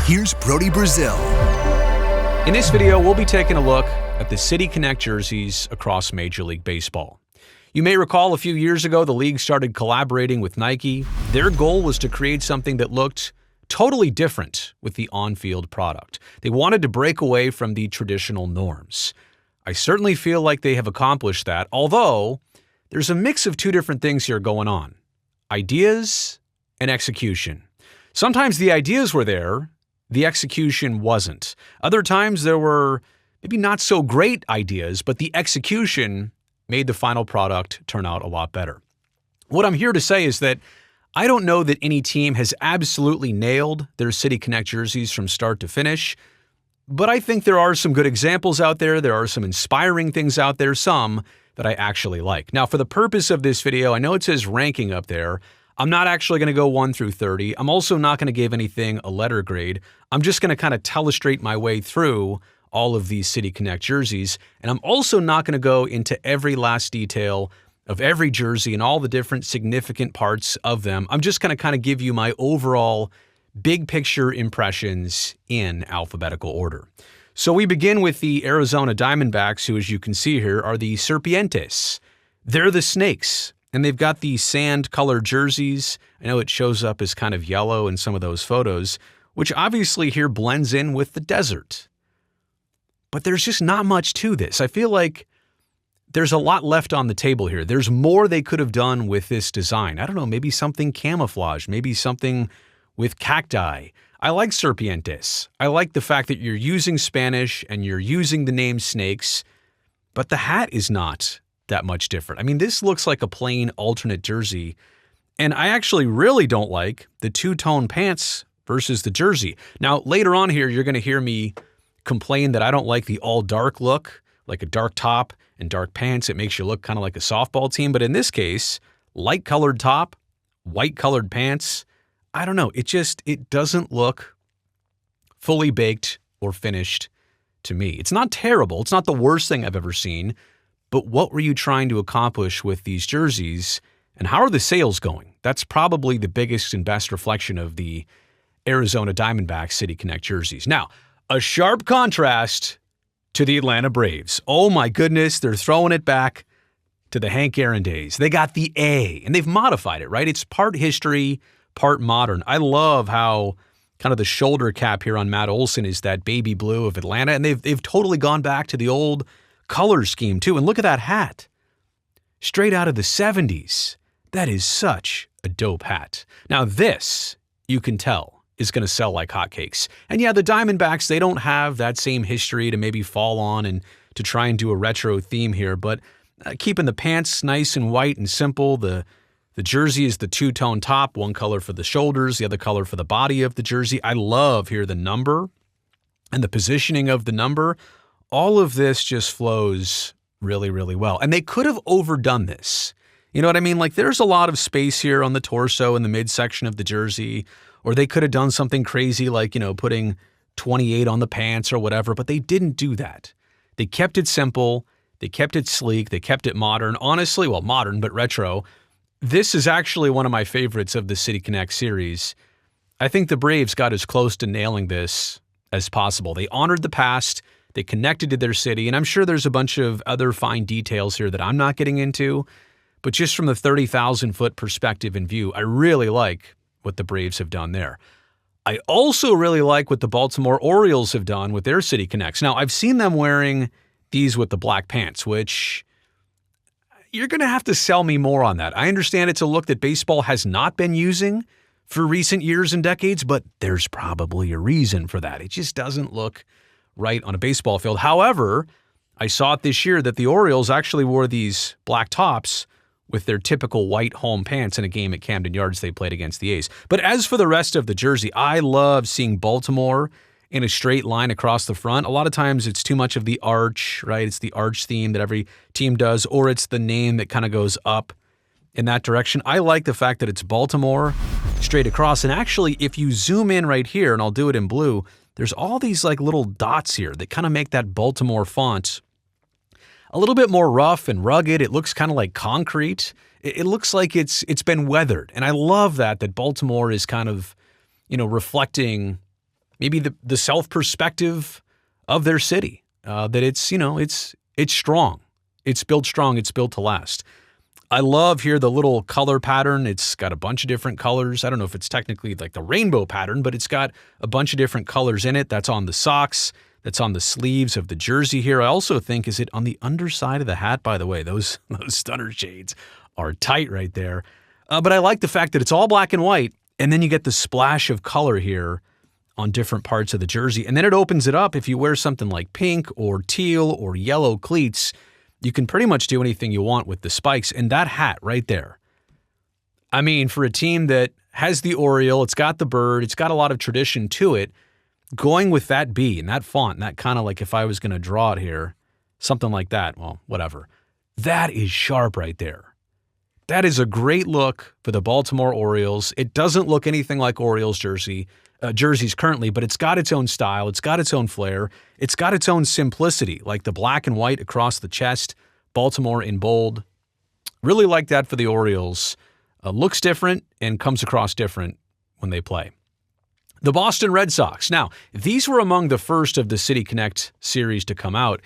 here's Brody Brazil. In this video, we'll be taking a look at the City Connect jerseys across Major League Baseball. You may recall a few years ago, the league started collaborating with Nike. Their goal was to create something that looked totally different with the on-field product. They wanted to break away from the traditional norms. I certainly feel like they have accomplished that, although there's a mix of two different things here going on: ideas and execution. Sometimes the ideas were there, the execution wasn't. Other times there were maybe not so great ideas, but the execution made the final product turn out a lot better. What I'm here to say is that I don't know that any team has absolutely nailed their City Connect jerseys from start to finish, but I think there are some good examples out there. There are some inspiring things out there, some that I actually like. Now, for the purpose of this video, I know it says ranking up there. I'm not actually going to go 1 through 30. I'm also not going to give anything a letter grade. I'm just going to kind of telestrate my way through all of these City Connect jerseys, and I'm also not going to go into every last detail of every jersey and all the different significant parts of them. I'm just going to kind of give you my overall big picture impressions in alphabetical order. So we begin with the Arizona Diamondbacks, who, as you can see here, are the Serpientes. They're the snakes, and they've got the sand-colored jerseys. I know it shows up as kind of yellow in some of those photos, which obviously here blends in with the desert. But there's just not much to this. I feel like there's a lot left on the table here. There's more they could have done with this design. I don't know, maybe something camouflage, maybe something with cacti. I like Serpientes. I like the fact that you're using Spanish and you're using the name snakes, but the hat is not that much different. I mean, this looks like a plain alternate jersey, and I actually really don't like the two-tone pants versus the jersey. Now, later on here, you're going to hear me complain that I don't like the all-dark look, like a dark top and dark pants. It makes you look kind of like a softball team. But in this case, light-colored top, white-colored pants, I don't know. It doesn't look fully baked or finished to me. It's not terrible. It's not the worst thing I've ever seen. But what were you trying to accomplish with these jerseys, and how are the sales going? That's probably the biggest and best reflection of the Arizona Diamondbacks City Connect jerseys. Now, a sharp contrast to the Atlanta Braves. Oh my goodness, they're throwing it back to the Hank Aaron days. They got the A, and they've modified it, right? It's part history, part modern. I love how kind of the shoulder cap here on Matt Olson is that baby blue of Atlanta, and they've totally gone back to the old color scheme too. And look at that hat. Straight out of the 70s. That is such a dope hat. Now this, you can tell, is going to sell like hotcakes. And yeah, the Diamondbacks, they don't have that same history to maybe fall on and to try and do a retro theme here, but keeping the pants nice and white and simple. The jersey is the two-tone top, one color for the shoulders, the other color for the body of the jersey. I love here the number and the positioning of the number. All of this just flows really, really well. And they could have overdone this. You know what I mean? Like, there's a lot of space here on the torso and the midsection of the jersey, or they could have done something crazy like, putting 28 on the pants or whatever, but they didn't do that. They kept it simple. They kept it sleek. They kept it modern. Honestly, well, modern, but retro. This is actually one of my favorites of the City Connect series. I think the Braves got as close to nailing this as possible. They honored the past. They connected to their city, and I'm sure there's a bunch of other fine details here that I'm not getting into, but just from the 30,000-foot perspective and view, I really like what the Braves have done there. I also really like what the Baltimore Orioles have done with their City Connects. Now, I've seen them wearing these with the black pants, which you're going to have to sell me more on that. I understand it's a look that baseball has not been using for recent years and decades, but there's probably a reason for that. It just doesn't look right on a baseball field. However, I saw it this year that the Orioles actually wore these black tops with their typical white home pants in a game at Camden Yards they played against the A's. But as for the rest of the jersey, I love seeing Baltimore in a straight line across the front. A lot of times it's too much of the arch, right? It's the arch theme that every team does, or it's the name that kind of goes up in that direction. I like the fact that it's Baltimore straight across. And actually, if you zoom in right here, and I'll do it in blue, there's all these like little dots here that kind of make that Baltimore font a little bit more rough and rugged. It looks kind of like concrete. It looks like it's been weathered. And I love that Baltimore is kind of, reflecting maybe the self-perspective of their city, that it's strong. It's built strong. It's built to last. I love here the little color pattern. It's got a bunch of different colors. I don't know if it's technically like the rainbow pattern, but it's got a bunch of different colors in it. That's on the socks. That's on the sleeves of the jersey here. I also think, is it on the underside of the hat, by the way? Those stunner shades are tight right there. But I like the fact that it's all black and white, and then you get the splash of color here on different parts of the jersey. And then it opens it up. If you wear something like pink or teal or yellow cleats, you can pretty much do anything you want with the spikes. And that hat right there, I mean, for a team that has the Oriole, it's got the bird, it's got a lot of tradition to it, going with that B and that font, and that kind of like, if I was going to draw it here, something like that, well, whatever. That is sharp right there. That is a great look for the Baltimore Orioles. It doesn't look anything like Orioles jerseys currently, but it's got its own style. It's got its own flair. It's got its own simplicity, like the black and white across the chest, Baltimore in bold. Really like that for the Orioles. Looks different and comes across different when they play. The Boston Red Sox. Now, these were among the first of the City Connect series to come out.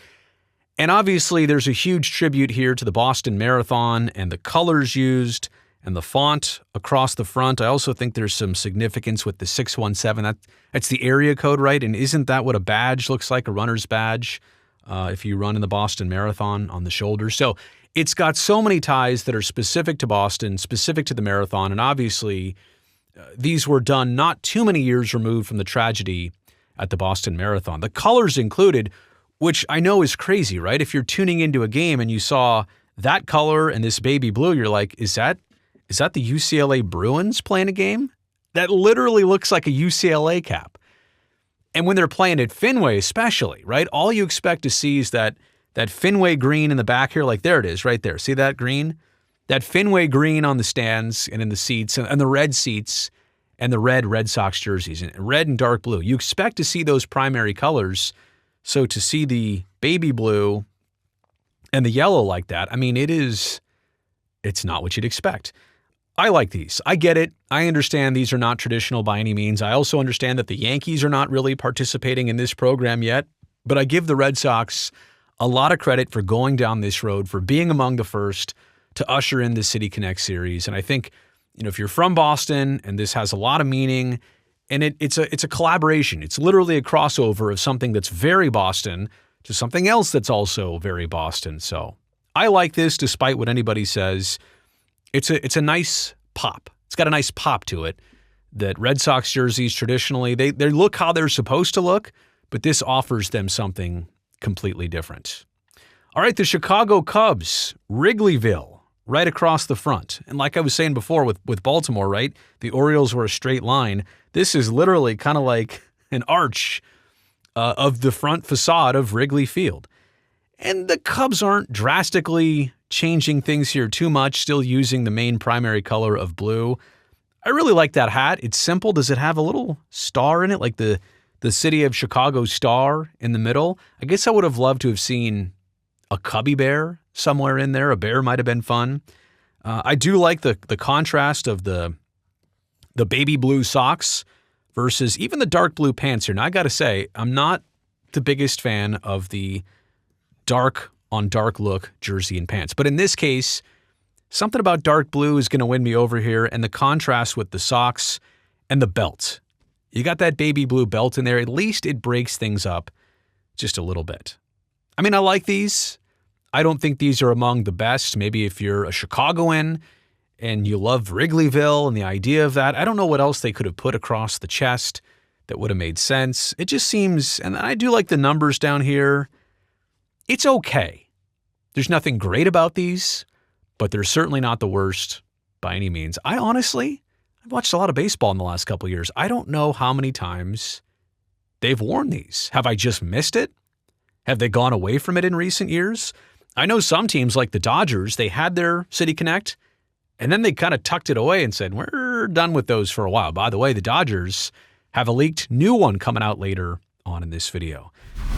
And obviously, there's a huge tribute here to the Boston Marathon and the colors used and the font across the front. I also think there's some significance with the 617. That's the area code, right? And isn't that what a badge looks like, a runner's badge, if you run in the Boston Marathon on the shoulder? So it's got so many ties that are specific to Boston, specific to the marathon, and obviously these were done not too many years removed from the tragedy at the Boston Marathon. The colors included, which I know is crazy, right? If you're tuning into a game and you saw that color and this baby blue, you're like, is that the UCLA Bruins playing a game? That literally looks like a UCLA cap. And when they're playing at Fenway especially, right? All you expect to see is that Fenway green in the back here, like there it is right there. See that green? That Fenway green on the stands and in the seats and the red seats and the Red Sox jerseys, and red and dark blue. You expect to see those primary colors. So to see the baby blue and the yellow like that, I mean, it's not what you'd expect. I like these. I get it. I understand these are not traditional by any means. I also understand that the Yankees are not really participating in this program yet, but I give the Red Sox a lot of credit for going down this road, for being among the first to usher in the City Connect series. And I think, if you're from Boston and this has a lot of meaning, and it's a collaboration. It's literally a crossover of something that's very Boston to something else that's also very Boston. So I like this despite what anybody says. It's a nice pop. It's got a nice pop to it. That Red Sox jerseys traditionally, they look how they're supposed to look, but this offers them something completely different. All right, the Chicago Cubs, Wrigleyville, right across the front. And like I was saying before with Baltimore, right? The Orioles were a straight line. This is literally kind of like an arch of the front facade of Wrigley Field. And the Cubs aren't drastically changing things here too much, still using the main primary color of blue. I really like that hat. It's simple. Does it have a little star in it, like the city of Chicago star in the middle? I guess I would have loved to have seen a cubby bear somewhere in there. A bear might have been fun. I do like the contrast of the baby blue socks versus even the dark blue pants here. Now, I got to say, I'm not the biggest fan of the dark on dark look jersey and pants. But in this case, something about dark blue is going to win me over here, and the contrast with the socks and the belt. You got that baby blue belt in there. At least it breaks things up just a little bit. I mean, I like these. I don't think these are among the best. Maybe if you're a Chicagoan and you love Wrigleyville and the idea of that, I don't know what else they could have put across the chest that would have made sense. It just seems, and I do like the numbers down here. It's okay. There's nothing great about these, but they're certainly not the worst by any means. I've watched a lot of baseball in the last couple of years. I don't know how many times they've worn these. Have I just missed it? Have they gone away from it in recent years? I know some teams like the Dodgers, they had their City Connect, and then they kind of tucked it away and said, we're done with those for a while. By the way, the Dodgers have a leaked new one coming out later on in this video.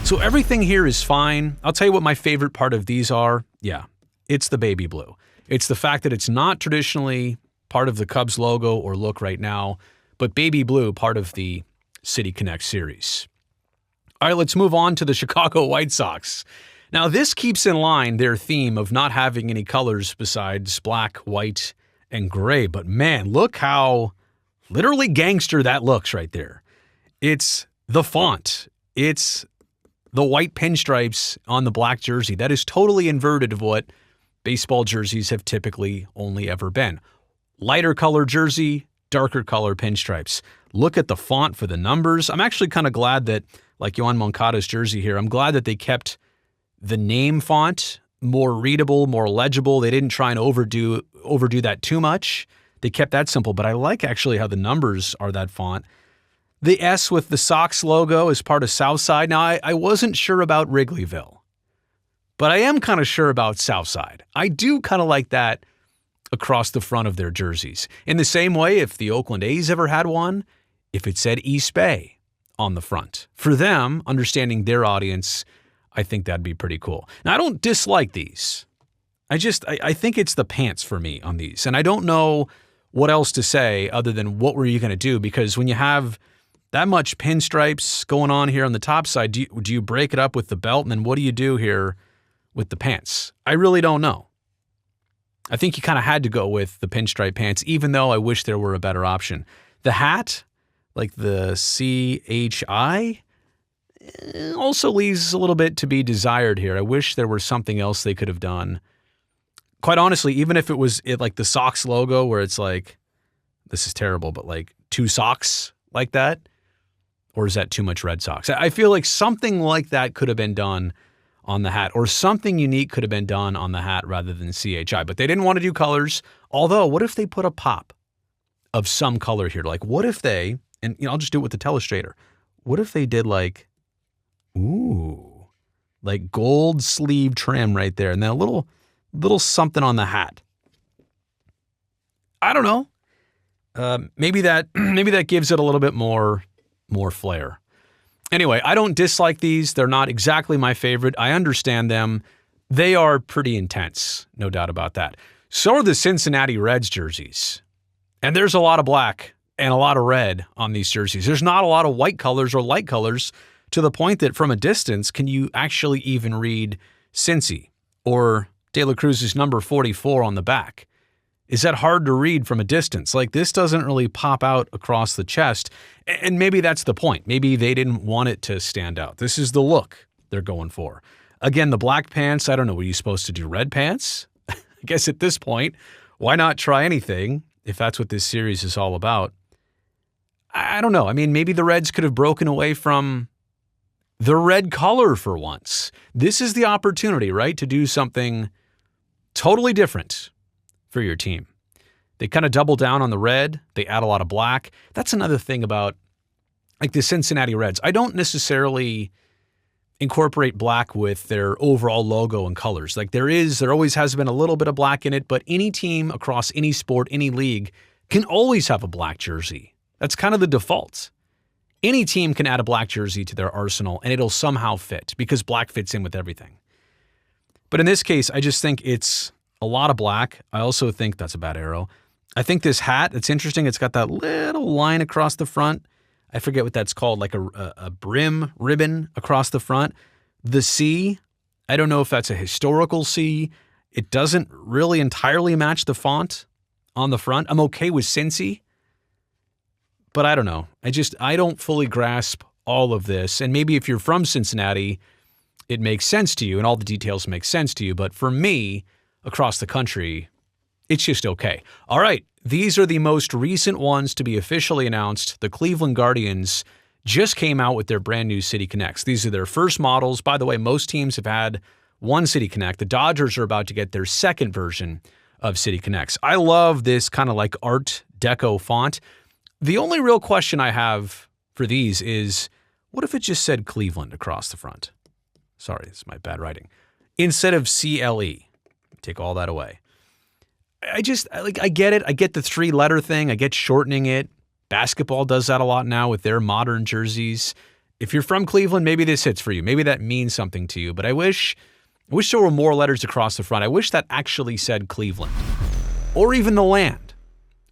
So everything here is fine. I'll tell you what my favorite part of these are. Yeah, it's the baby blue. It's the fact that it's not traditionally part of the Cubs logo or look right now, but baby blue, part of the City Connect series. All right, let's move on to the Chicago White Sox. Now, this keeps in line their theme of not having any colors besides black, white, and gray. But man, look how literally gangster that looks right there. It's the font. It's the white pinstripes on the black jersey. That is totally inverted of what baseball jerseys have typically only ever been. Lighter color jersey, darker color pinstripes. Look at the font for the numbers. I'm actually kind of glad that, like Yoan Moncada's jersey here, I'm glad that they kept the name font more readable, more legible. They didn't try and overdo that too much. They kept that simple, but I like actually how the numbers are that font. The S with the Sox logo is part of Southside. Now, I wasn't sure about Wrigleyville, but I am kind of sure about Southside. I do kind of like that across the front of their jerseys. In the same way, if the Oakland A's ever had one, if it said East Bay on the front. For them, understanding their audience, I think that'd be pretty cool. Now, I don't dislike these. I think it's the pants for me on these. And I don't know what else to say other than what were you going to do? Because when you have that much pinstripes going on here on the top side, do you break it up with the belt? And then what do you do here with the pants? I really don't know. I think you kind of had to go with the pinstripe pants, even though I wish there were a better option. The hat, like the CHI, also leaves a little bit to be desired here. I wish there were something else they could have done. Quite honestly, even if it was like the Sox logo where it's like, this is terrible, but like two socks like that, or is that too much Red Sox? I feel like something like that could have been done on the hat, or something unique could have been done on the hat rather than CHI. But they didn't want to do colors. Although, what if they put a pop of some color here? Like, what if they, and I'll just do it with the telestrator. What if they did like, like gold sleeve trim right there, and then a little something on the hat? I don't know. Maybe that gives it a little bit more flair. Anyway, I don't dislike these. They're not exactly my favorite. I understand them. They are pretty intense, no doubt about that. So are the Cincinnati Reds jerseys. And there's a lot of black and a lot of red on these jerseys. There's not a lot of white colors or light colors to the point that from a distance, can you actually even read Cincy or De La Cruz's number 44 on the back? Is that hard to read from a distance? Like, this doesn't really pop out across the chest. And maybe that's the point. Maybe they didn't want it to stand out. This is the look they're going for. Again, the black pants, I don't know. Were you supposed to do red pants? I guess at this point, why not try anything if that's what this series is all about? I don't know. I mean, maybe the Reds could have broken away from the red color for once. This is the opportunity, right, to do something totally different for your team. They kind of double down on the red. They add a lot of black. That's another thing about like the Cincinnati Reds. I don't necessarily incorporate black with their overall logo and colors. Like there always has been a little bit of black in it, but any team across any sport, any league can always have a black jersey. That's kind of the default. Any team can add a black jersey to their arsenal and it'll somehow fit because black fits in with everything. But in this case, I just think it's a lot of black. I also think that's a bad arrow. I think this hat, it's interesting. It's got that little line across the front. I forget what that's called, like a brim ribbon across the front. The C, I don't know if that's a historical C. It doesn't really entirely match the font on the front. I'm okay with Cincy, but I don't know. I don't fully grasp all of this. And maybe if you're from Cincinnati, it makes sense to you and all the details make sense to you. But for me, across the country, it's just okay. All right, these are the most recent ones to be officially announced. The Cleveland Guardians just came out with their brand new City Connects. These are their first models. By the way, most teams have had one City Connect. The Dodgers are about to get their second version of City Connects. I love this kind of like Art Deco font. The only real question I have for these is, what if it just said Cleveland across the front? Sorry, this is my bad writing. Instead of CLE. Take all that away. I get it. I get the 3-letter thing. I get shortening it. Basketball does that a lot now with their modern jerseys. If you're from Cleveland, maybe this hits for you. Maybe that means something to you. But I wish there were more letters across the front. I wish that actually said Cleveland. Or even the land.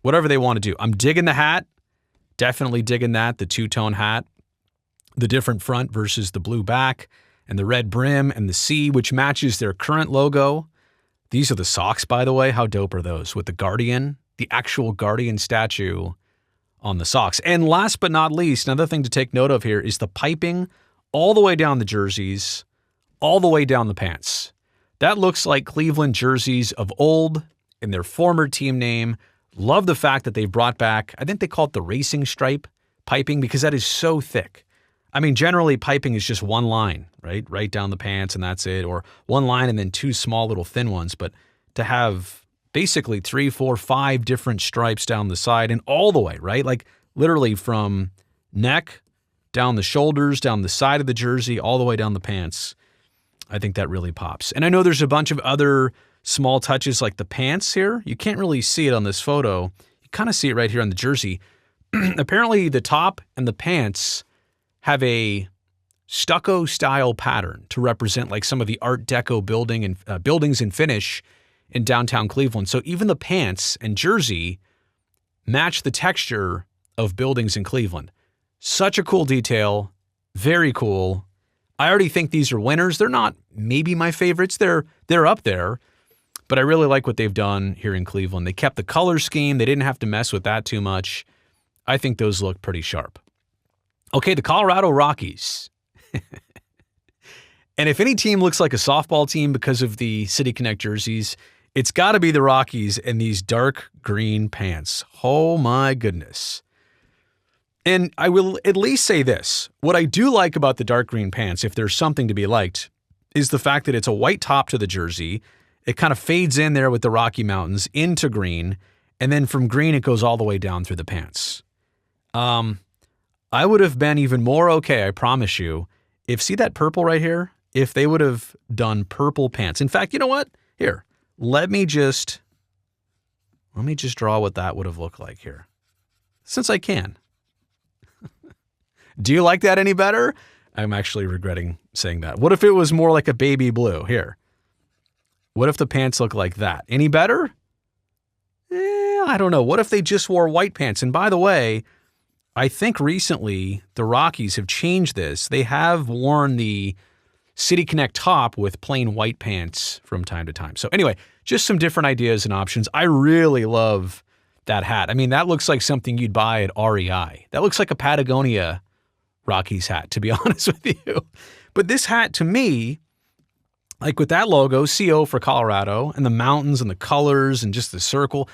Whatever they want to do. I'm digging the hat. Definitely digging that, the two-tone hat, the different front versus the blue back, and the red brim and the C, which matches their current logo. These are the socks, by the way. How dope are those? With the Guardian, the actual Guardian statue on the socks. And last but not least, another thing to take note of here is the piping all the way down the jerseys, all the way down the pants. That looks like Cleveland jerseys of old in their former team name. Love the fact that they brought back, I think they call it the racing stripe piping, because that is so thick. I mean, generally piping is just one line, right? Right down the pants and that's it. Or one line and then two small little thin ones. But to have basically 3, 4, 5 different stripes down the side and all the way, right? Like literally from neck, down the shoulders, down the side of the jersey, all the way down the pants. I think that really pops. And I know there's a bunch of other small touches like the pants here. You can't really see it on this photo. You kind of see it right here on the jersey. Apparently the top and the pants have a stucco style pattern to represent like some of the Art Deco buildings and finish in downtown Cleveland. So even the pants and jersey match the texture of buildings in Cleveland. Such a cool detail. Very cool. I already think these are winners. They're not maybe my favorites. They're up there. But I really like what they've done here in Cleveland. They kept the color scheme. They didn't have to mess with that too much. I think those look pretty sharp. Okay, the Colorado Rockies. And if any team looks like a softball team because of the City Connect jerseys, it's got to be the Rockies in these dark green pants. Oh my goodness. And I will at least say this. What I do like about the dark green pants, if there's something to be liked, is the fact that it's a white top to the jersey. It kind of fades in there with the Rocky Mountains into green, and then from green it goes all the way down through the pants. I would have been even more okay, I promise you, if, see that purple right here? If they would have done purple pants. In fact, you know what? Here, let me just draw what that would have looked like here. Since I can. Do you like that any better? I'm actually regretting saying that. What if it was more like a baby blue? Here. What if the pants look like that? Any better? I don't know. What if they just wore white pants? And by the way, I think recently the Rockies have changed this. They have worn the City Connect top with plain white pants from time to time. So anyway, just some different ideas and options. I really love that hat. I mean, that looks like something you'd buy at REI. That looks like a Patagonia Rockies hat, to be honest with you. But this hat, to me, like with that logo, CO for Colorado, and the mountains and the colors and just the circle,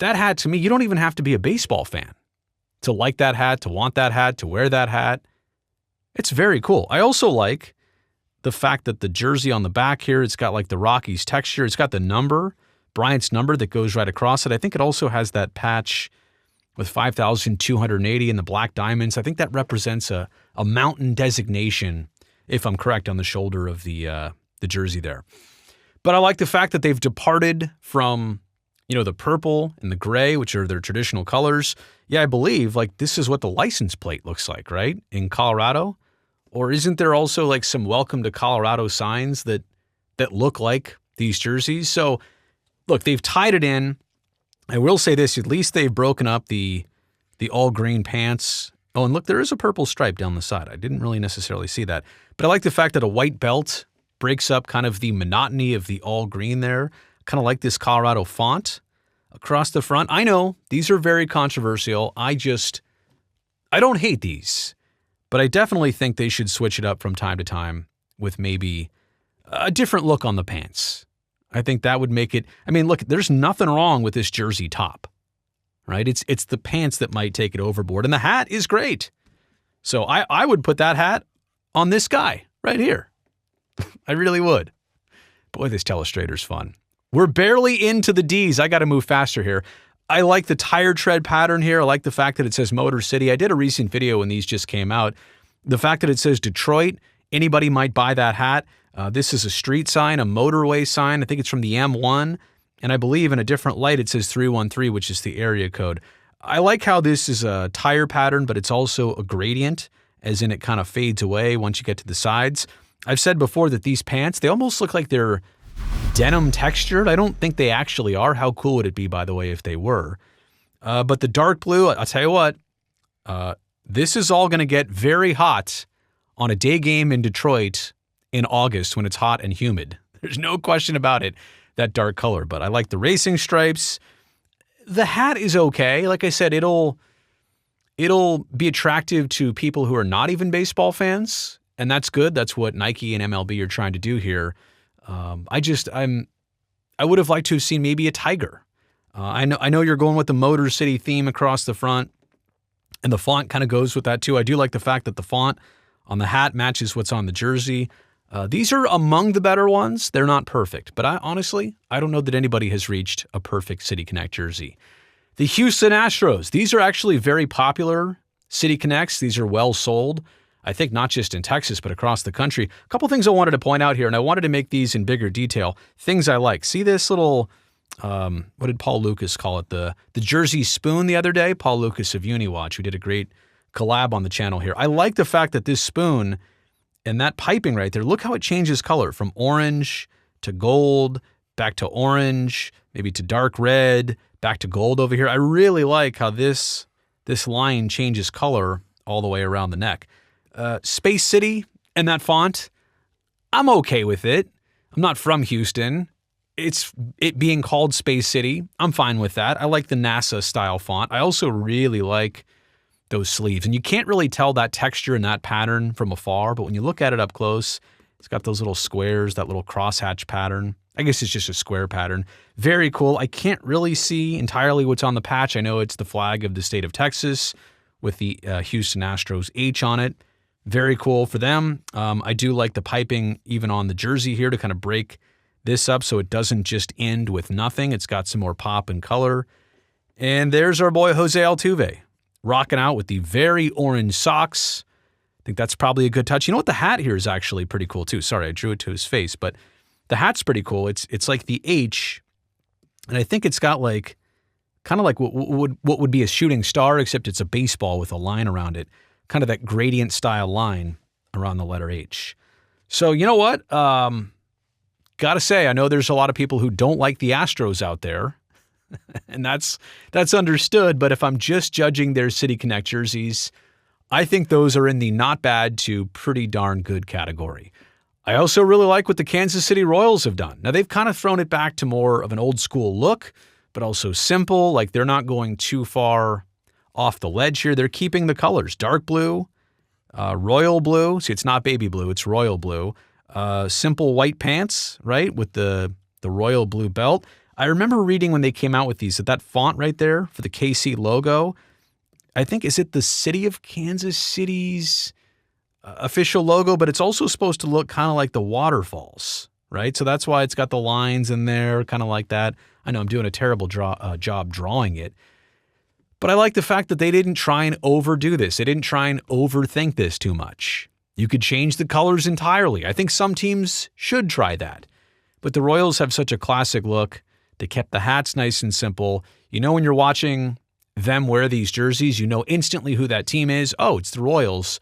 that hat, to me, you don't even have to be a baseball fan to like that hat, to want that hat, to wear that hat. It's very cool. I also like the fact that the jersey on the back here, it's got like the Rockies texture. It's got the number, Bryant's number that goes right across it. I think it also has that patch with 5,280 and the black diamonds. I think that represents a mountain designation, if I'm correct, on the shoulder of the jersey there. But I like the fact that they've departed from, the purple and the gray, which are their traditional colors. Yeah, I believe like this is what the license plate looks like, right? In Colorado. Or isn't there also like some welcome to Colorado signs that look like these jerseys? So look, they've tied it in. I will say this, at least they've broken up the all green pants. Oh, and look, there is a purple stripe down the side. I didn't really necessarily see that. But I like the fact that a white belt breaks up kind of the monotony of the all green there. Kind of like this Colorado font across the front. I know these are very controversial. I don't hate these, but I definitely think they should switch it up from time to time with maybe a different look on the pants. I think that would make it, I mean, look, there's nothing wrong with this jersey top, right? It's the pants that might take it overboard, and the hat is great. So I would put that hat on this guy right here. I really would. Boy, this telestrator's fun. We're barely into the D's. I got to move faster here. I like the tire tread pattern here. I like the fact that it says Motor City. I did a recent video when these just came out. The fact that it says Detroit, anybody might buy that hat. This is a street sign, a motorway sign. I think it's from the M1. And I believe in a different light it says 313, which is the area code. I like how this is a tire pattern, but it's also a gradient, as in it kind of fades away once you get to the sides. I've said before that these pants, they almost look like they're denim textured. I don't think they actually are. How cool would it be, by the way, if they were? But the dark blue, I'll tell you what, This is all going to get very hot on a day game in Detroit in August when it's hot and humid. There's no question about it, that dark color. But I like the racing stripes. The hat is okay. Like I said, it'll be attractive to people who are not even baseball fans, and that's good. That's what Nike and MLB are trying to do here. I would have liked to have seen maybe a tiger. I know you're going with the Motor City theme across the front, and the font kind of goes with that too. I do like the fact that the font on the hat matches what's on the jersey. These are among the better ones. They're not perfect, but honestly, I don't know that anybody has reached a perfect City Connect jersey. The Houston Astros. These are actually very popular City Connects. These are well sold. I think not just in Texas, but across the country. A couple things I wanted to point out here, and I wanted to make these in bigger detail. Things I like. See this little, what did Paul Lucas call it? The Jersey spoon the other day? Paul Lucas of UniWatch, who did a great collab on the channel here. I like the fact that this spoon and that piping right there, look how it changes color from orange to gold, back to orange, maybe to dark red, back to gold over here. I really like how this line changes color all the way around the neck. Space City and that font, I'm okay with it. I'm not from Houston. It being called Space City, I'm fine with that. I like the NASA style font. I also really like those sleeves. And you can't really tell that texture and that pattern from afar, but when you look at it up close, it's got those little squares, that little crosshatch pattern. I guess it's just a square pattern. Very cool. I can't really see entirely what's on the patch. I know it's the flag of the state of Texas with the Houston Astros H on it. Very cool for them. I do like the piping even on the jersey here to kind of break this up so it doesn't just end with nothing. It's got some more pop and color. And there's our boy Jose Altuve rocking out with the very orange socks. I think that's probably a good touch. You know what? The hat here is actually pretty cool too. Sorry, I drew it to his face, but the hat's pretty cool. It's like the H, and I think it's got like kind of like what would be a shooting star, except it's a baseball with a line around it. Kind of that gradient style line around the letter H. So you know what? Gotta say, I know there's a lot of people who don't like the Astros out there, and that's understood. But if I'm just judging their City Connect jerseys, I think those are in the not bad to pretty darn good category. I also really like what the Kansas City Royals have done. Now, they've kind of thrown it back to more of an old school look, but also simple. Like they're not going too far off the ledge here. They're keeping the colors. Dark blue, royal blue. See, it's not baby blue. It's royal blue. Simple white pants, right, with the royal blue belt. I remember reading when they came out with these, that font right there for the KC logo, I think, is it the City of Kansas City's official logo, but it's also supposed to look kind of like the waterfalls, right? So that's why it's got the lines in there, kind of like that. I know I'm doing a terrible job drawing it, but I like the fact that they didn't try and overdo this. They didn't try and overthink this too much. You could change the colors entirely. I think some teams should try that, but the Royals have such a classic look. They kept the hats nice and simple. You know, when you're watching them wear these jerseys, you know instantly who that team is. Oh, it's the Royals.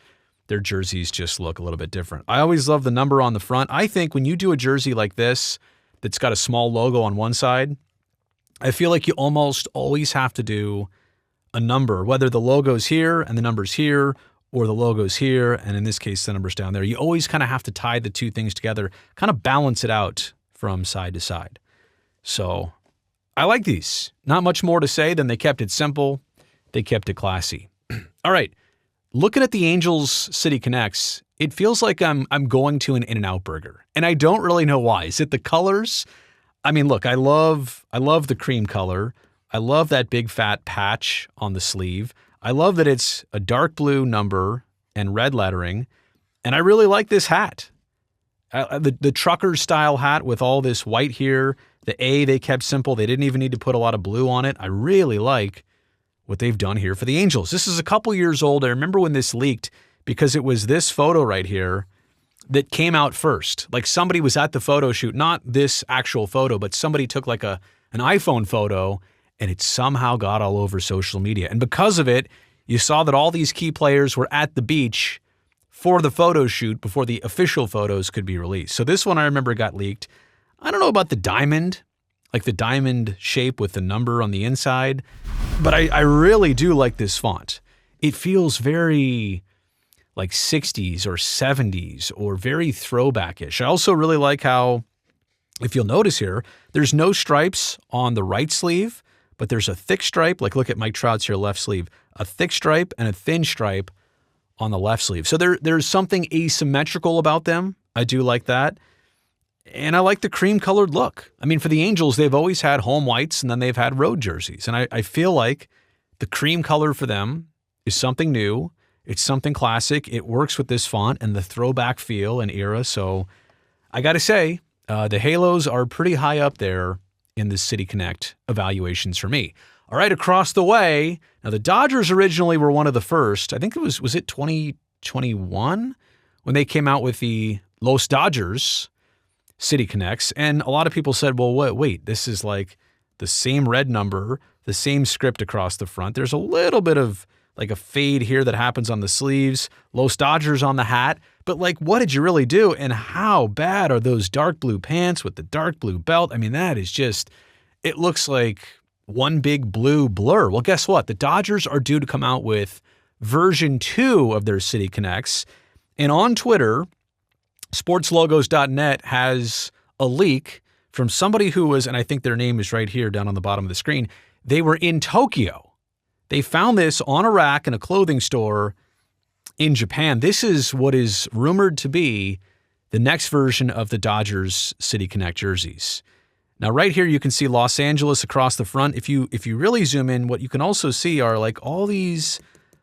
Their jerseys just look a little bit different. I always love the number on the front. I think when you do a jersey like this that's got a small logo on one side, I feel like you almost always have to do a number, whether the logo's here and the number's here, or the logo's here, and in this case, the number's down there. You always kind of have to tie the two things together, kind of balance it out from side to side. So I like these. Not much more to say than they kept it simple. They kept it classy. All right. Looking at the Angels City Connects, it feels like I'm going to an In-N-Out burger. And I don't really know why. Is it the colors? I mean, look, I love the cream color. I love that big fat patch on the sleeve. I love that it's a dark blue number and red lettering. And I really like this hat. The trucker style hat with all this white here. The A they kept simple. They didn't even need to put a lot of blue on it. I really like what they've done here for the Angels. This is a couple years old. I remember when this leaked because it was this photo right here that came out first. Like somebody was at the photo shoot, not this actual photo, but somebody took like an iPhone photo and it somehow got all over social media. And because of it, you saw that all these key players were at the beach for the photo shoot before the official photos could be released. So this one I remember got leaked. I don't know about the diamond, like the diamond shape with the number on the inside, but I really do like this font. it feels very like 60s or 70s or very throwback-ish. I also really like how, if you'll notice here, there's no stripes on the right sleeve, but there's a thick stripe. Like look at Mike Trout's here, left sleeve, a thick stripe and a thin stripe on the left sleeve. So there's something asymmetrical about them. I do like that. And I like the cream-colored look. I mean, for the Angels, they've always had home whites and then they've had road jerseys. And I feel like the cream color for them is something new. It's something classic. It works with this font and the throwback feel and era. So I got to say, the Halos are pretty high up there in the City Connect evaluations for me. All right, across the way. Now, the Dodgers originally were one of the first. I think it was it 2021 when they came out with the Los Dodgers City Connects. And a lot of people said, well, wait, this is like the same red number, the same script across the front. There's a little bit of like a fade here that happens on the sleeves, Los Dodgers on the hat. But like, what did you really do? And how bad are those dark blue pants with the dark blue belt? I mean, that is just, it looks like one big blue blur. Well, guess what? The Dodgers are due to come out with version 2 of their City Connects. And on Twitter, sportslogos.net has a leak from somebody who was, and I think their name is right here down on the bottom of the screen. They were in Tokyo. They found this on a rack in a clothing store in Japan. This is what is rumored to be the next version of the Dodgers City Connect jerseys. Now, right here, you can see Los Angeles across the front. If you really zoom in, what you can also see are like all these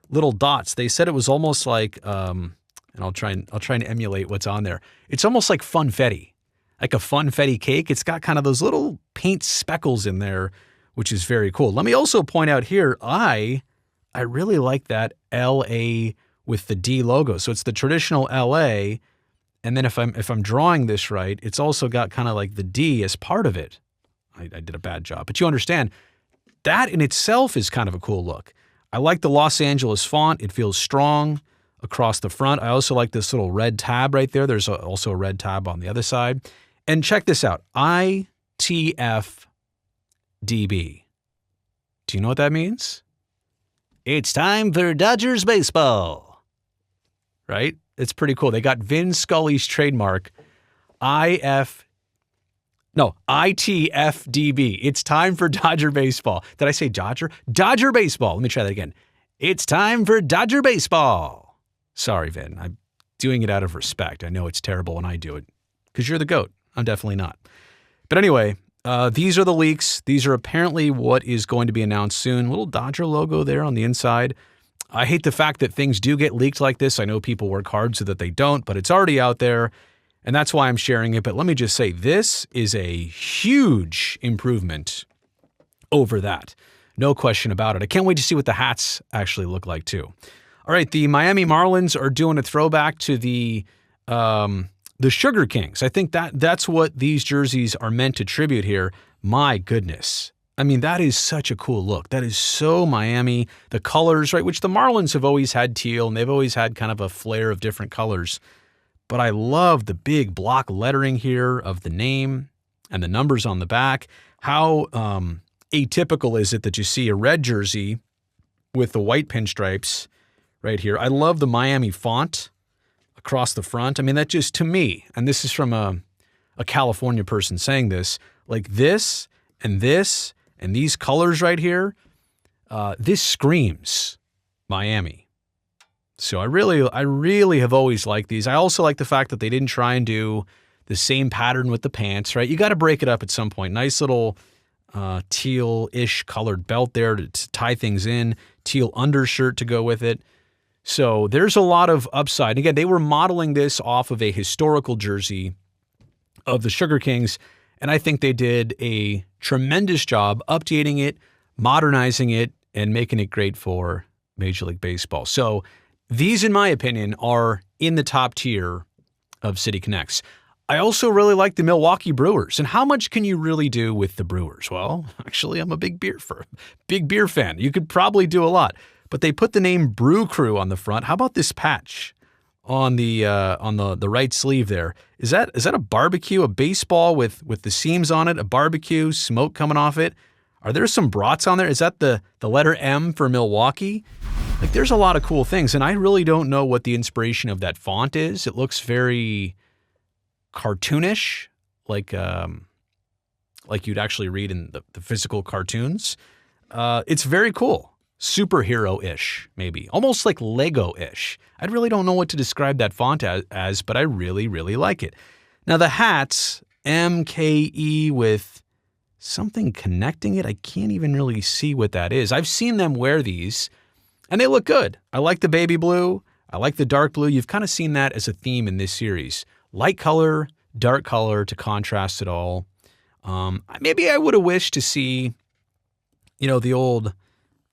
little dots. They said it was almost like, and I'll try and emulate what's on there. It's almost like funfetti, like a funfetti cake. It's got kind of those little paint speckles in there, which is very cool. Let me also point out here, I really like that LA with the D logo. So it's the traditional LA. And then if I'm drawing this right, it's also got kind of like the D as part of it. I did a bad job, but you understand that in itself is kind of a cool look. I like the Los Angeles font. It feels strong across the front. I also like this little red tab right there. There's also a red tab on the other side. And check this out, ITF DB. Do you know what that means? It's time for Dodgers baseball. Right? It's pretty cool. They got Vin Scully's trademark, ITFDB. It's time for Dodger baseball. Did I say Dodger? Dodger baseball. Let me try that again. It's time for Dodger baseball. Sorry, Vin. I'm doing it out of respect. I know it's terrible when I do it because you're the GOAT. I'm definitely not. But anyway, these are the leaks. These are apparently what is going to be announced soon. Little Dodger logo there on the inside. I hate the fact that things do get leaked like this. I know people work hard so that they don't, but it's already out there, and that's why I'm sharing it. But let me just say, this is a huge improvement over that. No question about it. I can't wait to see what the hats actually look like, too. All right, the Miami Marlins are doing a throwback to the Sugar Kings. I think that's what these jerseys are meant to tribute here. My goodness. I mean, that is such a cool look. That is so Miami. The colors, right, which the Marlins have always had teal, and they've always had kind of a flare of different colors. But I love the big block lettering here of the name and the numbers on the back. How atypical is it that you see a red jersey with the white pinstripes right here? I love the Miami font across the front. I mean, that just, to me, and this is from a California person saying this, like this and this and these colors right here, this screams Miami. So I really have always liked these. I also like the fact that they didn't try and do the same pattern with the pants, right? You got to break it up at some point. Nice little teal-ish colored belt there to tie things in, teal undershirt to go with it. So there's a lot of upside. Again, they were modeling this off of a historical jersey of the Sugar Kings, and I think they did a tremendous job updating it, modernizing it, and making it great for Major League Baseball. So these, in my opinion, are in the top tier of City Connects. I also really like the Milwaukee Brewers. And how much can you really do with the Brewers? Well, actually, I'm a big beer fan. You could probably do a lot. But they put the name Brew Crew on the front. How about this patch on the right sleeve there? Is that a barbecue, a baseball with the seams on it, a barbecue, smoke coming off it? Are there some brats on there? Is that the letter M for Milwaukee? Like, there's a lot of cool things, and I really don't know what the inspiration of that font is. It looks very cartoonish, like you'd actually read in the physical cartoons. It's very cool. Superhero-ish, maybe. Almost like Lego-ish. I really don't know what to describe that font as, but I really, really like it. Now, the hats, MKE with something connecting it. I can't even really see what that is. I've seen them wear these, and they look good. I like the baby blue. I like the dark blue. You've kind of seen that as a theme in this series. Light color, dark color to contrast it all. Maybe I would have wished to see, the old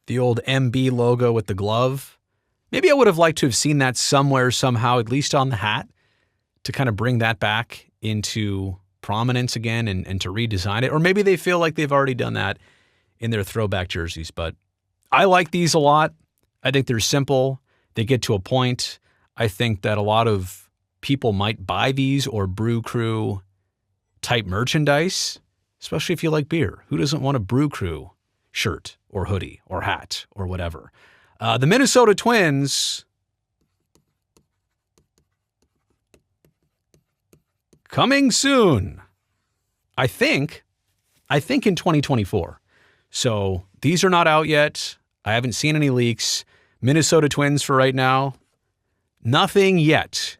MB logo with the glove. Maybe I would have liked to have seen that somewhere, somehow, at least on the hat, to kind of bring that back into prominence again and to redesign it. Or maybe they feel like they've already done that in their throwback jerseys. But I like these a lot. I think they're simple. They get to a point. I think that a lot of people might buy these or Brew Crew type merchandise, especially if you like beer. Who doesn't want a Brew Crew shirt or hoodie or hat or whatever? The Minnesota Twins, coming soon. I think in 2024. So these are not out yet. I haven't seen any leaks. Minnesota Twins for right now. Nothing yet,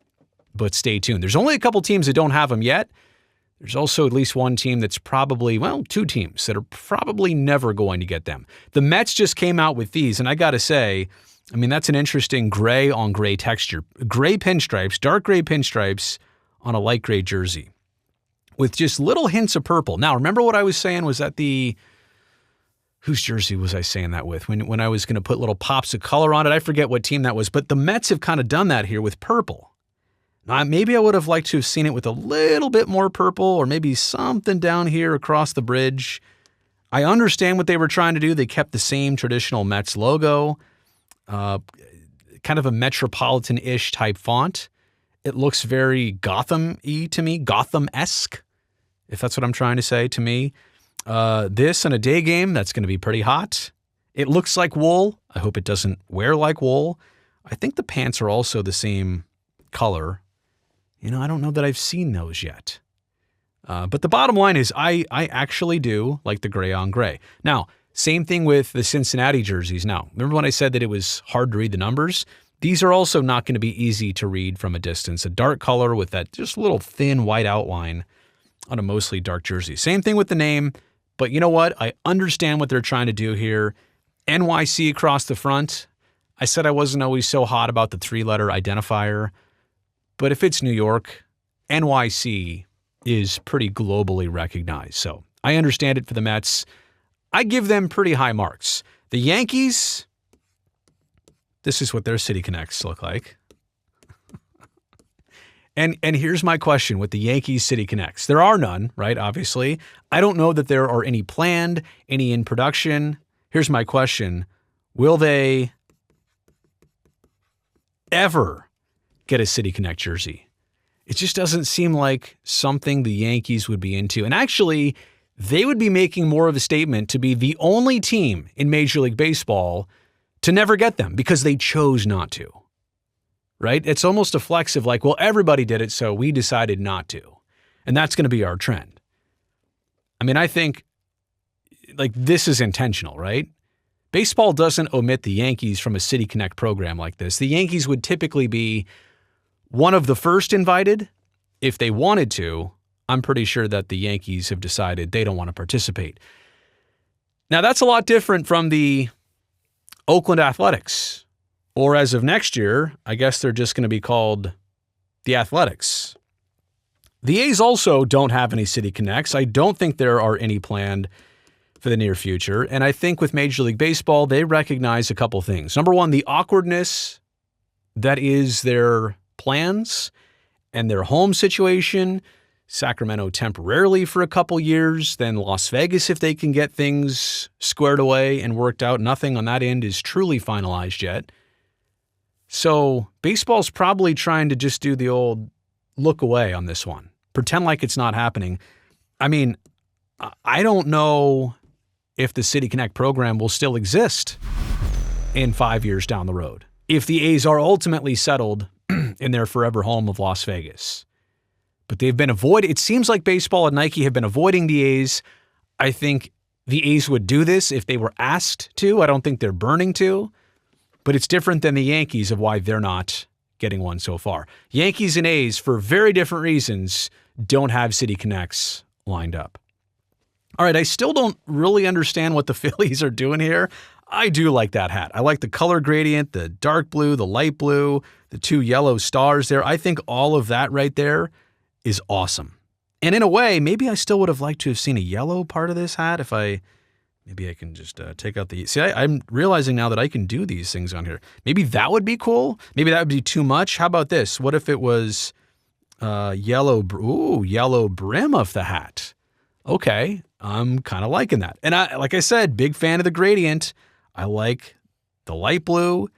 but stay tuned. There's only a couple teams that don't have them yet. There's also at least one team that's probably, two teams that are probably never going to get them. The Mets just came out with these, and I got to say, that's an interesting gray on gray texture. Gray pinstripes, dark gray pinstripes on a light gray jersey with just little hints of purple. Now, remember what I was saying was that whose jersey was I saying that with? When I was going to put little pops of color on it, I forget what team that was, but the Mets have kind of done that here with purple. Now, maybe I would have liked to have seen it with a little bit more purple or maybe something down here across the bridge. I understand what they were trying to do. They kept the same traditional Mets logo, kind of a metropolitan-ish type font. It looks very Gotham-y to me, Gotham-esque, if that's what I'm trying to say to me. This in a day game, that's going to be pretty hot. It looks like wool. I hope it doesn't wear like wool. I think the pants are also the same color. I don't know that I've seen those yet. But the bottom line is I actually do like the gray on gray. Now, same thing with the Cincinnati jerseys. Now, remember when I said that it was hard to read the numbers? These are also not going to be easy to read from a distance. A dark color with that just little thin white outline on a mostly dark jersey. Same thing with the name, but you know what? I understand what they're trying to do here. NYC across the front. I said I wasn't always so hot about the 3-letter identifier, but if it's New York, NYC is pretty globally recognized. So I understand it for the Mets. I give them pretty high marks. The Yankees, this is what their City Connects look like. And here's my question with the Yankees City Connects. There are none, right? Obviously. I don't know that there are any planned, any in production. Here's my question. Will they ever get a City Connect jersey? It just doesn't seem like something the Yankees would be into. And actually, they would be making more of a statement to be the only team in Major League Baseball to never get them because they chose not to. Right? It's almost a flex of like, well, everybody did it, so we decided not to. And that's going to be our trend. I think like this is intentional, right? Baseball doesn't omit the Yankees from a City Connect program like this. The Yankees would typically be one of the first invited. If they wanted to, I'm pretty sure that the Yankees have decided they don't want to participate. Now, that's a lot different from the Oakland Athletics. Or as of next year, I guess they're just going to be called the Athletics. The A's also don't have any City Connects. I don't think there are any planned for the near future. And I think with Major League Baseball, they recognize a couple things. Number one, the awkwardness that is their plans and their home situation. Sacramento temporarily for a couple years, then Las Vegas if they can get things squared away and worked out. Nothing on that end is truly finalized yet. So baseball's probably trying to just do the old look away on this one. Pretend like it's not happening. I mean, I don't know if the City Connect program will still exist in 5 years down the road, if the A's are ultimately settled in their forever home of Las Vegas. But they've been avoided. It seems like baseball and Nike have been avoiding the A's. I think the A's would do this if they were asked to. I don't think they're burning to. But it's different than the Yankees of why they're not getting one so far. Yankees and A's, for very different reasons, don't have City Connects lined up. All right, I still don't really understand what the Phillies are doing here. I do like that hat. I like the color gradient, the dark blue, the light blue, the 2 yellow stars there. I think all of that right there is awesome. And in a way, maybe I still would have liked to have seen a yellow part of this hat if maybe I can just take out the... See, I'm realizing now that I can do these things on here. Maybe that would be cool. Maybe that would be too much. How about this? What if it was yellow brim of the hat? Okay, I'm kind of liking that. And like I said, big fan of the gradient. I like the light blue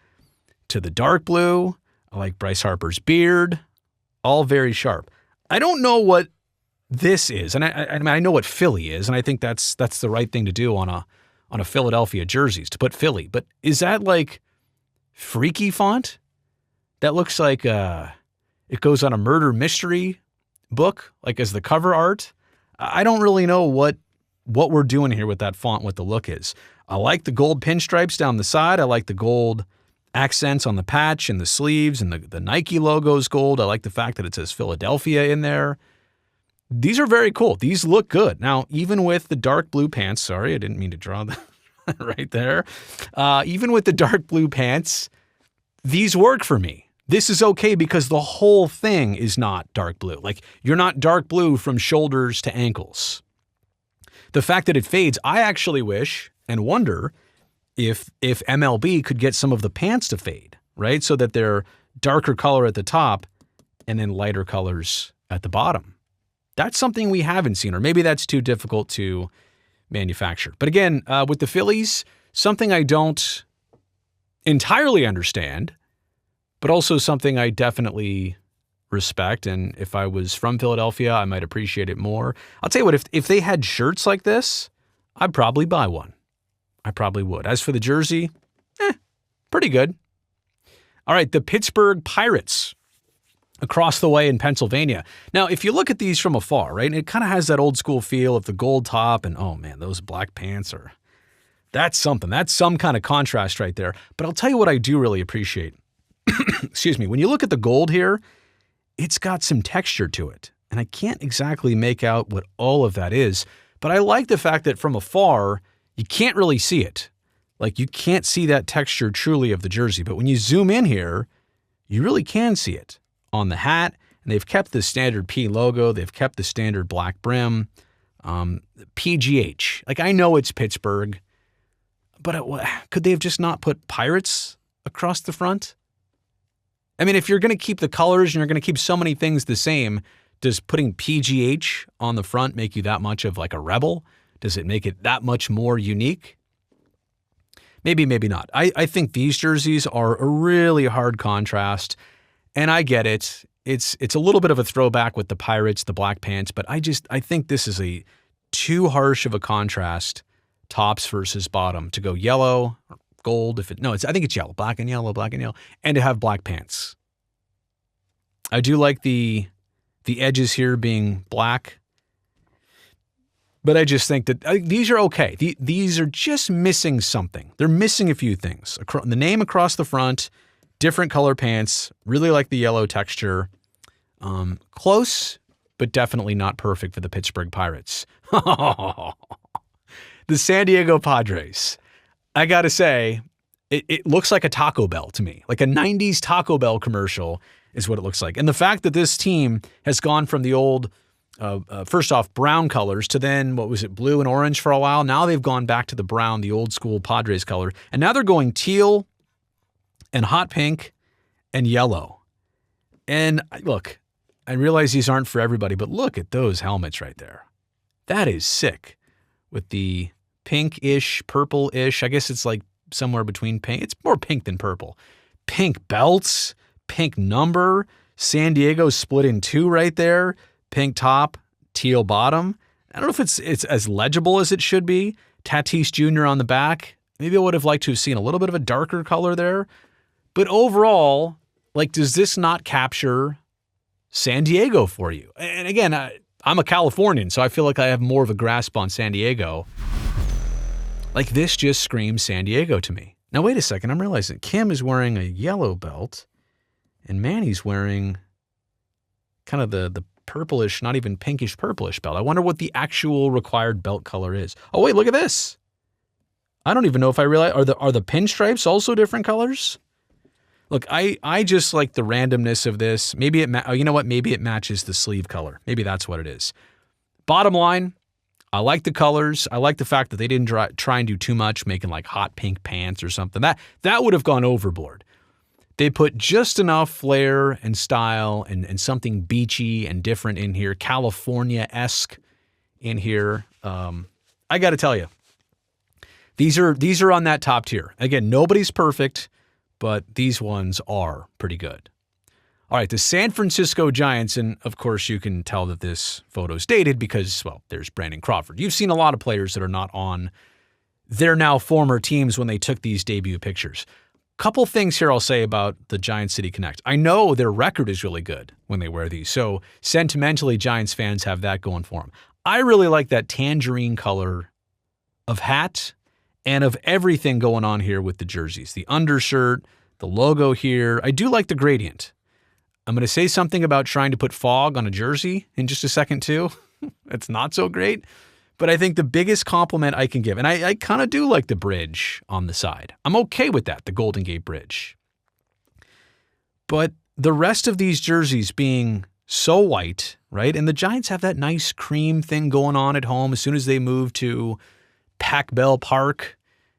to the dark blue. I like Bryce Harper's beard. All very sharp. I don't know what this is, and I know what Philly is, and I think that's the right thing to do on a Philadelphia jerseys, to put Philly. But is that like freaky font? That looks like it goes on a murder mystery book, like as the cover art. I don't really know what we're doing here with that font, what the look is. I like the gold pinstripes down the side. I like the gold accents on the patch and the sleeves, and the Nike logo's gold. I like the fact that it says Philadelphia in there. These are very cool. These look good. Now, even with the dark blue pants, sorry, I didn't mean to draw that right there. Even with the dark blue pants, these work for me. This is okay because the whole thing is not dark blue. Like, you're not dark blue from shoulders to ankles. The fact that it fades, I actually wish and wonder if MLB could get some of the pants to fade, right? So that they're darker color at the top and then lighter colors at the bottom. That's something we haven't seen, or maybe that's too difficult to manufacture. But again, with the Phillies, something I don't entirely understand, but also something I definitely respect. And if I was from Philadelphia, I might appreciate it more. I'll tell you what, if they had shirts like this, I'd probably buy one. I probably would. As for the jersey, pretty good. All right, the Pittsburgh Pirates across the way in Pennsylvania. Now, if you look at these from afar, right, and it kind of has that old school feel of the gold top and, oh man, those black pants that's something. That's some kind of contrast right there. But I'll tell you what I do really appreciate. Excuse me. When you look at the gold here, it's got some texture to it. And I can't exactly make out what all of that is, but I like the fact that from afar, you can't really see it. Like, you can't see that texture truly of the jersey. But when you zoom in here, you really can see it on the hat. And they've kept the standard P logo. They've kept the standard black brim. PGH. Like, I know it's Pittsburgh, but could they have just not put Pirates across the front? I mean, if you're going to keep the colors and you're going to keep so many things the same, does putting PGH on the front make you that much of like a rebel? Does it make it that much more unique? Maybe, maybe not. I think these jerseys are a really hard contrast, and I get it. It's a little bit of a throwback with the Pirates, the black pants, but I think this is a too harsh of a contrast, tops versus bottom, to go yellow or gold. I think it's yellow, black and yellow, and to have black pants. I do like the edges here being black, but I just think that these are okay. These are just missing something. They're missing a few things. The name across the front, different color pants, really like the yellow texture. Close, but definitely not perfect for the Pittsburgh Pirates. The San Diego Padres. I gotta say, it looks like a Taco Bell to me. Like a 90s Taco Bell commercial is what it looks like. And the fact that this team has gone from the old, first off, brown colors to then, blue and orange for a while. Now they've gone back to the brown, the old school Padres color. And now they're going teal and hot pink and yellow. And look, I realize these aren't for everybody, but look at those helmets right there. That is sick. With the pink-ish, purple-ish, I guess it's like somewhere between pink. It's more pink than purple. Pink belts, pink number, San Diego split in two right there, pink top, teal bottom. I don't know if it's as legible as it should be. Tatis Jr. on the back. Maybe I would have liked to have seen a little bit of a darker color there. But overall, like, does this not capture San Diego for you? And again, I'm a Californian, so I feel like I have more of a grasp on San Diego. Like, this just screams San Diego to me. Now, wait a second. I'm realizing Kim is wearing a yellow belt, and Manny's wearing kind of the purplish, not even pinkish purplish belt. I wonder what the actual required belt color is. Oh, wait, look at this. I don't even know if I realize, are the pinstripes also different colors? Look, I just like the randomness of this. Maybe you know what? Maybe it matches the sleeve color. Maybe that's what it is. Bottom line, I like the colors. I like the fact that they didn't try and do too much, making like hot pink pants or something. That would have gone overboard. They put just enough flair and style and something beachy and different in here, California-esque in here. I got to tell you, these are on that top tier. Again, nobody's perfect, but these ones are pretty good. All right, the San Francisco Giants, and of course you can tell that this photo's dated because, well, there's Brandon Crawford. You've seen a lot of players that are not on their now former teams when they took these debut pictures. Couple things here I'll say about the Giants City Connect. I know their record is really good when they wear these, so sentimentally Giants fans have that going for them. I really like that tangerine color of hat and of everything going on here with the jerseys. The undershirt, the logo here. I do like the gradient. I'm going to say something about trying to put fog on a jersey in just a second too. It's not so great. But I think the biggest compliment I can give, and I kind of do like the bridge on the side. I'm okay with that, the Golden Gate Bridge. But the rest of these jerseys being so white, right? And the Giants have that nice cream thing going on at home as soon as they moved to Pac Bell Park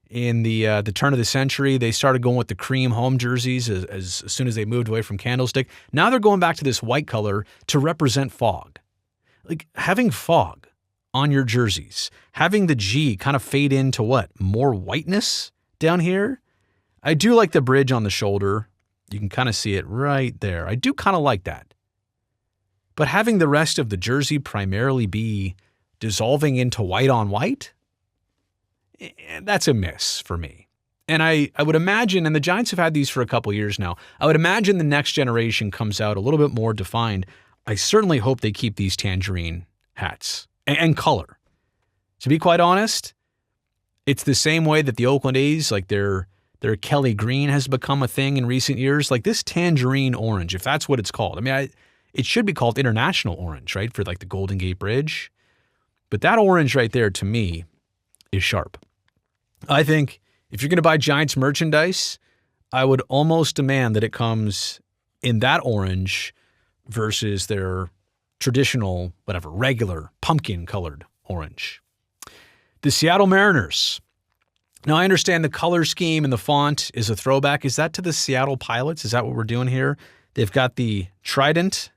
in the turn of the century. They started going with the cream home jerseys as soon as they moved away from Candlestick. Now they're going back to this white color to represent fog. Like, having fog on your jerseys, having the G kind of fade into what? More whiteness down here? I do like the bridge on the shoulder. You can kind of see it right there. I do kind of like that. But having the rest of the jersey primarily be dissolving into white on white, that's a miss for me. And I would imagine, and the Giants have had these for a couple years now, I would imagine the next generation comes out a little bit more defined. I certainly hope they keep these tangerine hats and color. To be quite honest, it's the same way that the Oakland A's, like their Kelly green has become a thing in recent years. Like this tangerine orange, if that's what it's called. I mean, it should be called international orange, right? For like the Golden Gate Bridge. But that orange right there, to me, is sharp. I think if you're going to buy Giants merchandise, I would almost demand that it comes in that orange versus their traditional, whatever, regular pumpkin-colored orange. The Seattle Mariners. Now, I understand the color scheme and the font is a throwback. Is that to the Seattle Pilots? Is that what we're doing here? They've got the trident,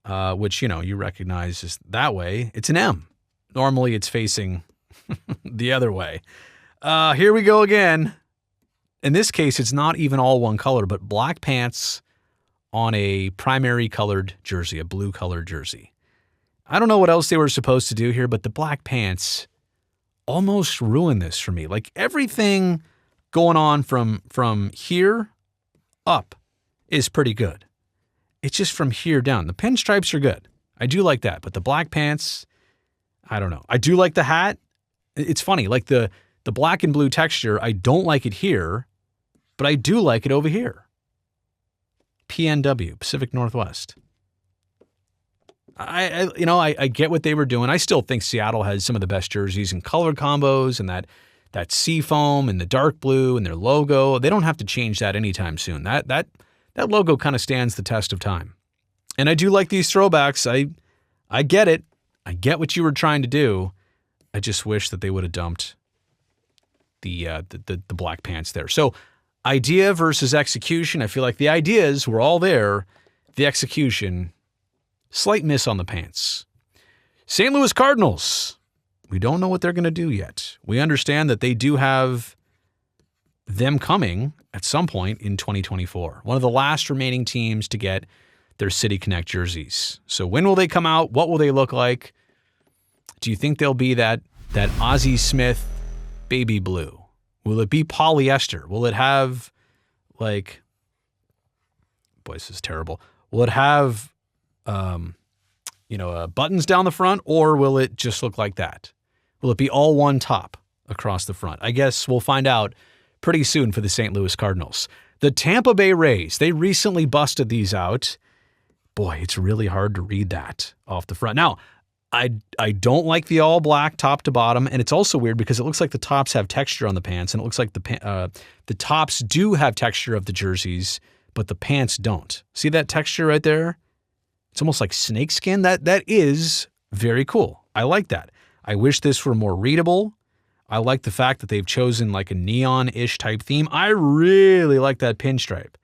which, you recognize is that way. It's an M. Normally, it's facing the other way. Here we go again. In this case, it's not even all one color, but black pants on a primary colored jersey, a blue colored jersey. I don't know what else they were supposed to do here, but the black pants almost ruined this for me. Like everything going on from here up is pretty good. It's just from here down. The pinstripes are good. I do like that, but the black pants, I don't know. I do like the hat. It's funny, like the black and blue texture, I don't like it here, but I do like it over here. PNW, Pacific Northwest. I get what they were doing. I still think Seattle has some of the best jerseys and color combos and that sea foam and the dark blue and their logo. They don't have to change that anytime soon. That logo kind of stands the test of time. And I do like these throwbacks. I get it. I get what you were trying to do. I just wish that they would have dumped the black pants there. So idea versus execution. I feel like the ideas were all there. The execution, slight miss on the pants. St. Louis Cardinals. We don't know what they're going to do yet. We understand that they do have them coming at some point in 2024. One of the last remaining teams to get their City Connect jerseys. So when will they come out? What will they look like? Do you think they'll be that Ozzie Smith baby blue Will it be polyester? Will it have boy, this is terrible. Will it have, buttons down the front, or will it just look like that? Will it be all one top across the front? I guess we'll find out pretty soon for the St. Louis Cardinals. The Tampa Bay Rays, they recently busted these out. Boy, it's really hard to read that off the front. Now, I don't like the all black top to bottom, and it's also weird because it looks like the tops have texture on the pants, and it looks like the tops do have texture of the jerseys, but the pants don't. See that texture right there? It's almost like snakeskin. That is very cool. I like that. I wish this were more readable. I like the fact that they've chosen like a neon-ish type theme. I really like that pinstripe.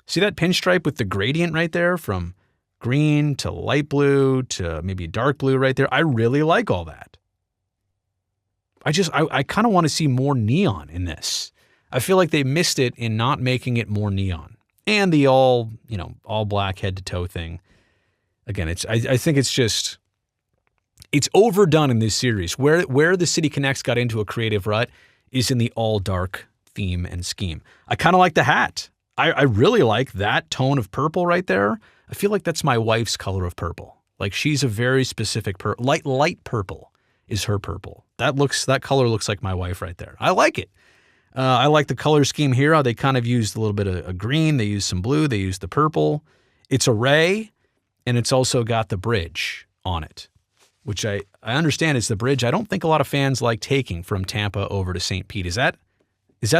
See that pinstripe with the gradient right there from green to light blue to maybe dark blue right there? I really like all that. I kind of want to see more neon in this. I feel like they missed it in not making it more neon. And the all black head to toe thing. Again, I think it's overdone in this series. Where the City Connects got into a creative rut is in the all dark theme and scheme. I kind of like the hat. I really like that tone of purple right there. I feel like that's my wife's color of purple. Like she's a very specific light purple is her purple. That color looks like my wife right there. I like it. I like the color scheme here. How they kind of used a little bit of green. They used some blue. They used the purple. It's a ray, and it's also got the bridge on it, which I understand is the bridge I don't think a lot of fans like taking from Tampa over to St. Pete. Is that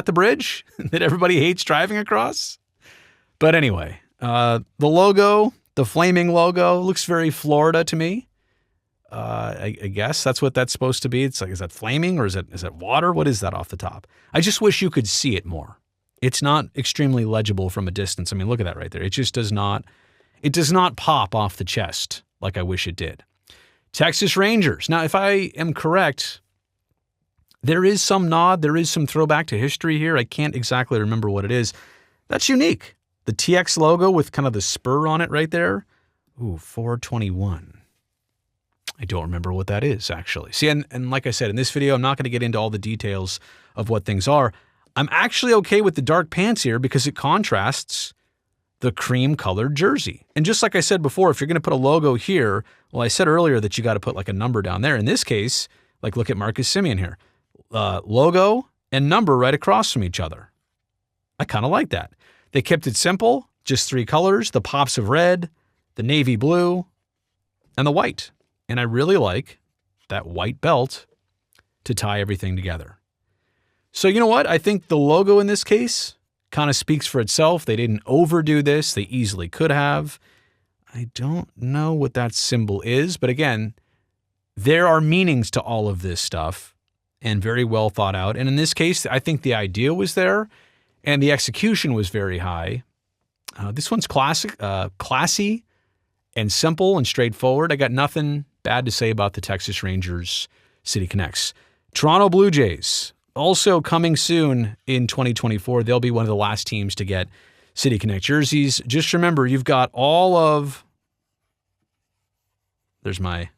the bridge that everybody hates driving across? But anyway, the logo, the flaming logo, looks very Florida to me. I guess that's what that's supposed to be. It's like, is that flaming or is that water? What is that off the top? I just wish you could see it more. It's not extremely legible from a distance. I mean, look at that right there. It just does not pop off the chest like I wish it did. Texas Rangers. Now, if I am correct, there is some nod, there is some throwback to history here. I can't exactly remember what it is. That's unique. The TX logo with kind of the spur on it right there. Ooh, 421. I don't remember what that is, actually. See, and like I said, in this video, I'm not going to get into all the details of what things are. I'm actually okay with the dark pants here because it contrasts the cream-colored jersey. And just like I said before, if you're going to put a logo here, well, I said earlier that you got to put like a number down there. In this case, like look at Marcus Semien here. Logo and number right across from each other. I kind of like that. They kept it simple, just 3 colors, the pops of red, the navy blue, and the white. And I really like that white belt to tie everything together. So you know what? I think the logo in this case kind of speaks for itself. They didn't overdo this. They easily could have. I don't know what that symbol is, but again, there are meanings to all of this stuff and very well thought out. And in this case, I think the idea was there and the execution was very high. This one's classy and simple and straightforward. I got nothing bad to say about the Texas Rangers City Connects. Toronto Blue Jays, also coming soon in 2024. They'll be one of the last teams to get City Connect jerseys. Just remember, you've got all of... There's my...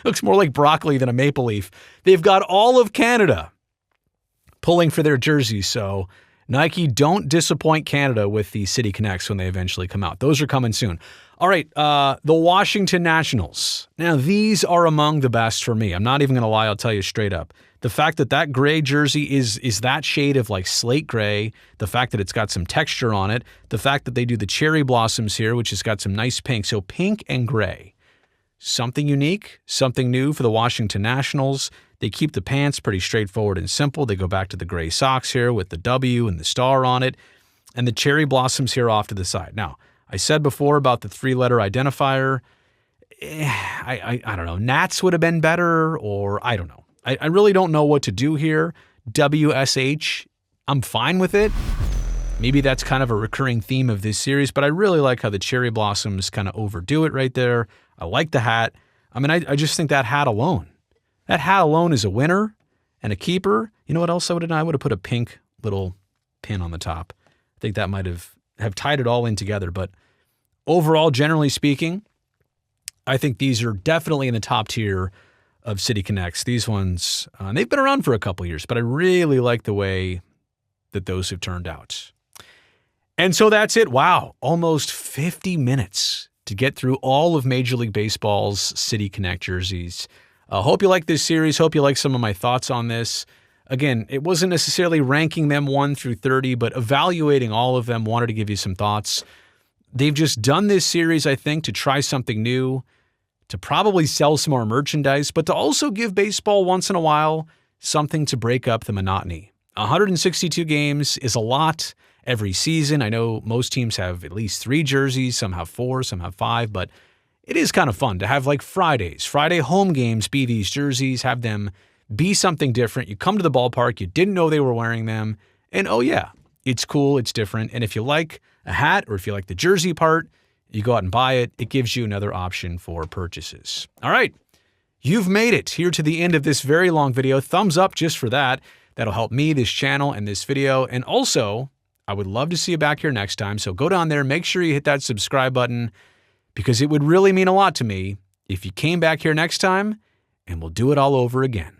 Looks more like broccoli than a maple leaf. They've got all of Canada pulling for their jerseys, so Nike, don't disappoint Canada with the City Connects when they eventually come out. Those are coming soon. All right, the Washington Nationals. Now, these are among the best for me. I'm not even going to lie. I'll tell you straight up. The fact that that gray jersey is that shade of like slate gray, the fact that it's got some texture on it, the fact that they do the cherry blossoms here, which has got some nice pink. So pink and gray. Something unique, something new for the Washington Nationals. They keep the pants pretty straightforward and simple. They go back to the gray socks here with the W and the star on it, and the cherry blossoms here off to the side. Now, I said before about the 3-letter identifier. I don't know. Nats would have been better, or I don't know. I really don't know what to do here. WSH, I'm fine with it. Maybe that's kind of a recurring theme of this series, but I really like how the cherry blossoms kind of overdo it right there. I like the hat. I mean, I just think that hat alone is a winner and a keeper. You know what else I would have done? I would have put a pink little pin on the top. I think that might have tied it all in together. But overall, generally speaking, I think these are definitely in the top tier of City Connects. These ones, they've been around for a couple years, but I really like the way that those have turned out. And so that's it. Wow, almost 50 minutes to get through all of Major League Baseball's City Connect jerseys. Hope you like this series. Hope you like some of my thoughts on this. Again, it wasn't necessarily ranking them 1 through 30, but evaluating all of them, wanted to give you some thoughts. They've just done this series, I think, to try something new, to probably sell some more merchandise, but to also give baseball once in a while something to break up the monotony. 162 games is a lot every season. I know most teams have at least 3 jerseys, some have 4, some have 5, but it is kind of fun to have like Friday home games be these jerseys, have them be something different. You come to the ballpark, you didn't know they were wearing them, and oh yeah, it's cool, it's different. And if you like a hat or if you like the jersey part, you go out and buy it. It gives you another option for purchases. All right, you've made it here to the end of this very long video. Thumbs up just for that. That'll help me, this channel, and this video. And also, I would love to see you back here next time. So go down there, make sure you hit that subscribe button, because it would really mean a lot to me if you came back here next time, and we'll do it all over again.